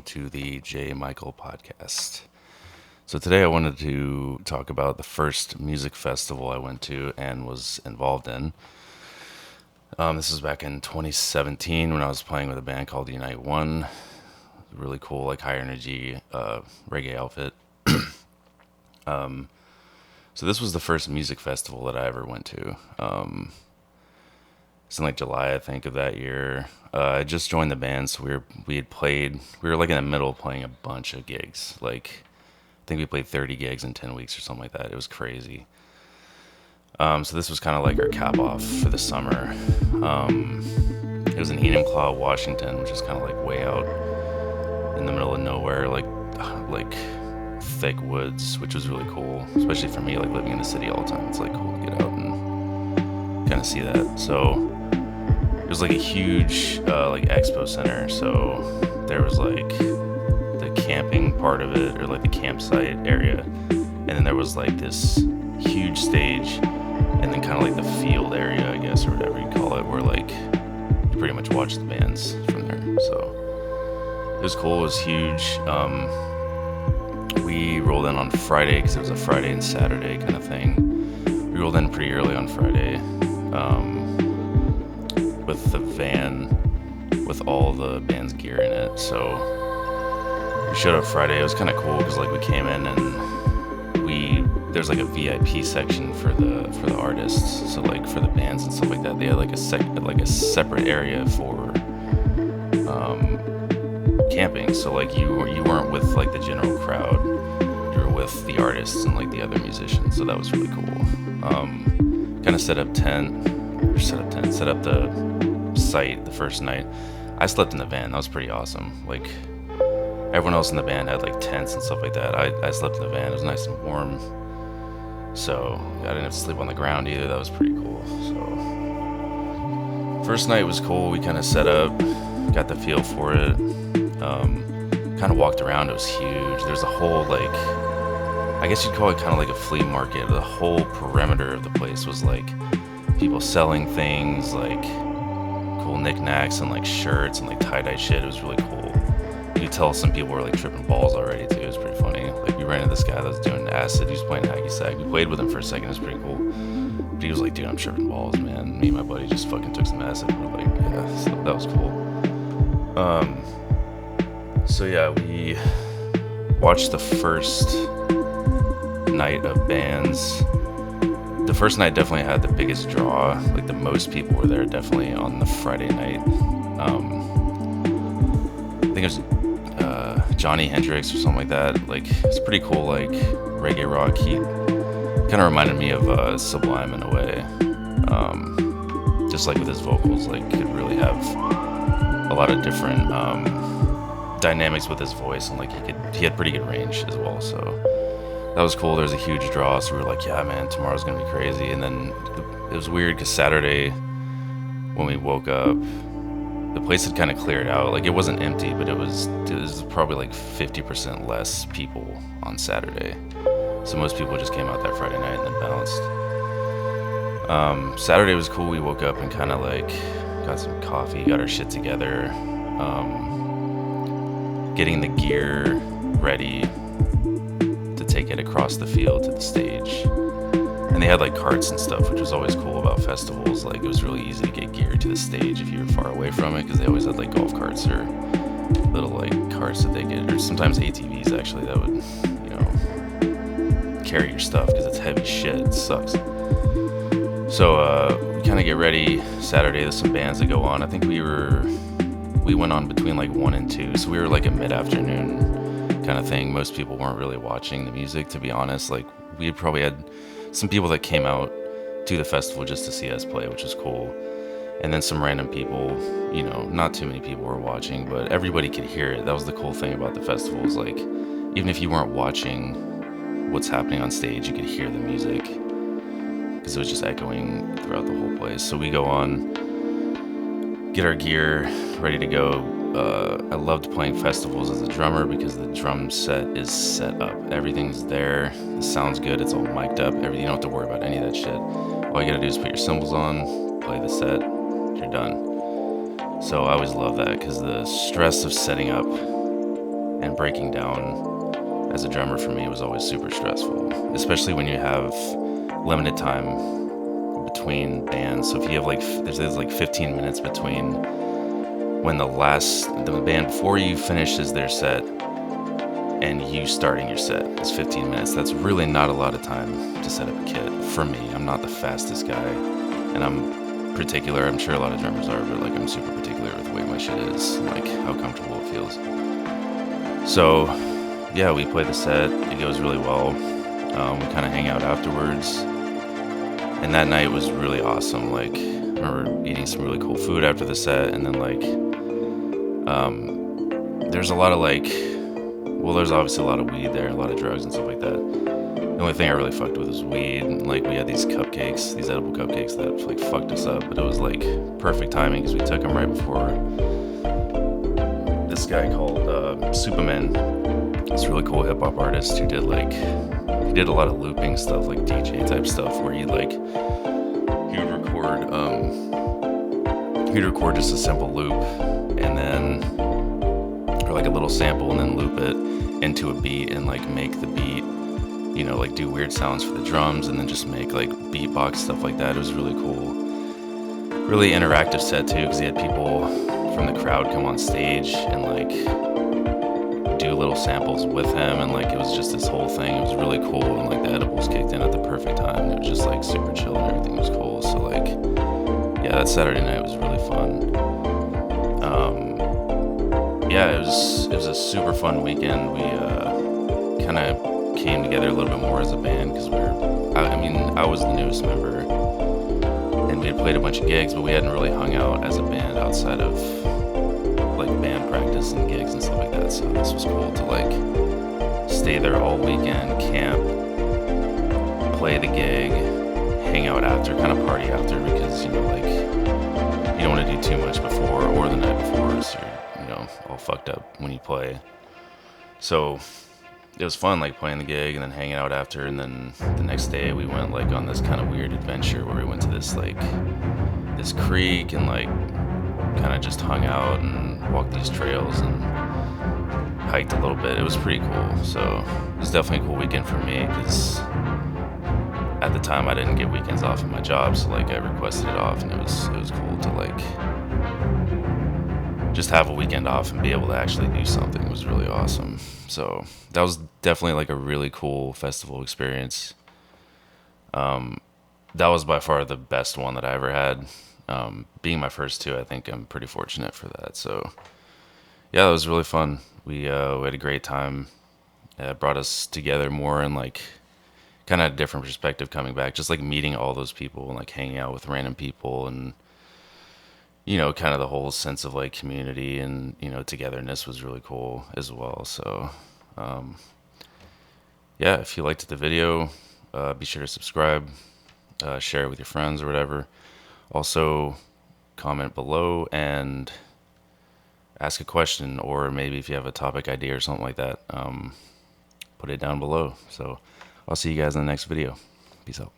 to the J. Michael podcast. So, today I wanted to talk about the first music festival I went to and was involved in. This was back in 2017 when I was playing with a band called Unite One. Really cool, like high energy reggae outfit. So, this was the first music festival that I ever went to. It's in like July, I think, of that year. I just joined the band, so we were like in the middle playing a bunch of gigs. Like, I think we played 30 gigs in 10 weeks or something like that. It was crazy. So this was kind of like our cap off for the summer. It was in Enumclaw, Washington, which is kind of like way out in the middle of nowhere, like thick woods, which was really cool, especially for me, like living in the city all the time. It's like cool to get out and kind of see that. So it was like a huge like expo center. So there was like the camping part of it, or like the campsite area, and then there was like this huge stage, and then kind of like the field area, I guess, or whatever you call it, where like you pretty much watch the bands from there. So it was cool. It was huge. We rolled in on Friday because it was a Friday and Saturday kind of thing. We rolled in pretty early on Friday with the van with all the band's gear in it. So we showed up Friday. It was kind of cool because like we came in and there's like a VIP section for the artists. So like for the bands and stuff like that, they had like a separate area for camping. So like you weren't with like the general crowd. You were with the artists and like the other musicians. So that was really cool. Kind of set up the site the first night. I slept in the van. That was pretty awesome. Like everyone else in the band had like tents and stuff like that. I slept in the van. It was nice and warm. So I didn't have to sleep on the ground either. That was pretty cool. So first night was cool. We kind of set up, got the feel for it. Kind of walked around. It was huge. There's a whole like, I guess you'd call it kind of like a flea market. The whole perimeter of the place was like people selling things, like cool knickknacks and like shirts and like tie-dye shit. It was really cool. You could tell some people were like tripping balls already too. It was pretty funny. Like we ran into this guy that was doing acid. He was playing hacky sack. We played with him for a second. It was pretty cool. But he was like, dude, I'm tripping balls, man. Me and my buddy just fucking took some acid. We're like, yeah, so that was cool. So yeah, we watched the first night of bands. The first night definitely had the biggest draw. Like the most people were there definitely on the Friday night. I think it was Johnny Hendrix or something like that. Like it's pretty cool, like reggae rock. He kind of reminded me of Sublime in a way. Just like with his vocals, like he could really have a lot of different dynamics with his voice, and like he had pretty good range as well. So that was cool. There was a huge draw, so we were like, yeah, man, tomorrow's gonna be crazy. And then it was weird because Saturday when we woke up, the place had kind of cleared out. Like it wasn't empty, but it was probably like 50% less people on Saturday. So most people just came out that Friday night and then bounced. Saturday was cool. We woke up and kind of like got some coffee, got our shit together, getting the gear ready to take it across the field to the stage. And they had like carts and stuff, which was always cool about festivals. Like it was really easy to get gear to the stage if you were far away from it, because they always had like golf carts or little like carts that they get, or sometimes ATVs actually, that would, you know, carry your stuff because it's heavy shit. It sucks. So we kind of get ready. Saturday there's some bands that go on. I think we went on between like 1 and 2, so we were like a mid-afternoon kind of thing. Most people weren't really watching the music, to be honest. Like we probably had some people that came out to the festival just to see us play, which was cool. And then some random people, you know, not too many people were watching, but everybody could hear it. That was the cool thing about the festival, is like, even if you weren't watching what's happening on stage, you could hear the music because it was just echoing throughout the whole place. So we go on, get our gear ready to go. I loved playing festivals as a drummer because the drum set is set up. Everything's there. It sounds good. It's all mic'd up. You don't have to worry about any of that shit. All you gotta do is put your cymbals on, play the set, you're done. So I always love that because the stress of setting up and breaking down as a drummer for me was always super stressful, especially when you have limited time between bands. So if you have like there's like 15 minutes between when the band before you finishes their set and you starting your set, it's 15 minutes. That's really not a lot of time to set up a kit for me. I'm not the fastest guy, and I'm particular. I'm sure a lot of drummers are, but like I'm super particular with the way my shit is, like how comfortable it feels. So yeah, we play the set. It goes really well. We kind of hang out afterwards, and that night was really awesome. Like, I remember eating some really cool food after the set, and then like, there's a lot of like, well, there's obviously a lot of weed there, a lot of drugs and stuff like that. The only thing I really fucked with was weed. And, like, we had these cupcakes, these edible cupcakes that like fucked us up, but it was like perfect timing because we took them right before this guy called Superman. This really cool hip hop artist who did like, he did a lot of looping stuff, like DJ type stuff, where he would record just a simple loop, and then, or like a little sample, and then loop it into a beat and like make the beat, you know, like do weird sounds for the drums, and then just make like beatbox stuff like that. It was really cool, really interactive set too, because he had people from the crowd come on stage and like do little samples with him, and like it was just this whole thing. It was really cool, and like the edibles kicked in at the perfect time, and it was just like super chill and everything was cool. So like, yeah, that Saturday night was really fun. Yeah, it was a super fun weekend. We kind of came together a little bit more as a band because I was the newest member, and we had played a bunch of gigs, but we hadn't really hung out as a band outside of like band practice and gigs and stuff like that. So this was cool to like stay there all weekend, camp, play the gig, hang out after, kind of party after, because you know, like, you don't want to do too much before or the night before, so you're, you know, all fucked up when you play. So it was fun, like playing the gig and then hanging out after, and then the next day we went like on this kind of weird adventure where we went to this creek and like kind of just hung out and walked these trails and hiked a little bit. It was pretty cool. So it was definitely a cool weekend for me because at the time I didn't get weekends off of my job, so like I requested it off, and it was cool to like just have a weekend off and be able to actually do something. It was really awesome. So that was definitely like a really cool festival experience. That was by far the best one that I ever had. Being my first two, I think I'm pretty fortunate for that. So yeah, it was really fun. We had a great time. It brought us together more, and like kind of a different perspective coming back, just like meeting all those people and like hanging out with random people, and you know, kind of the whole sense of like community and, you know, togetherness was really cool as well. So yeah, if you liked the video, be sure to subscribe, share it with your friends or whatever. Also, comment below and ask a question, or maybe if you have a topic idea or something like that, put it down below. So I'll see you guys in the next video. Peace out.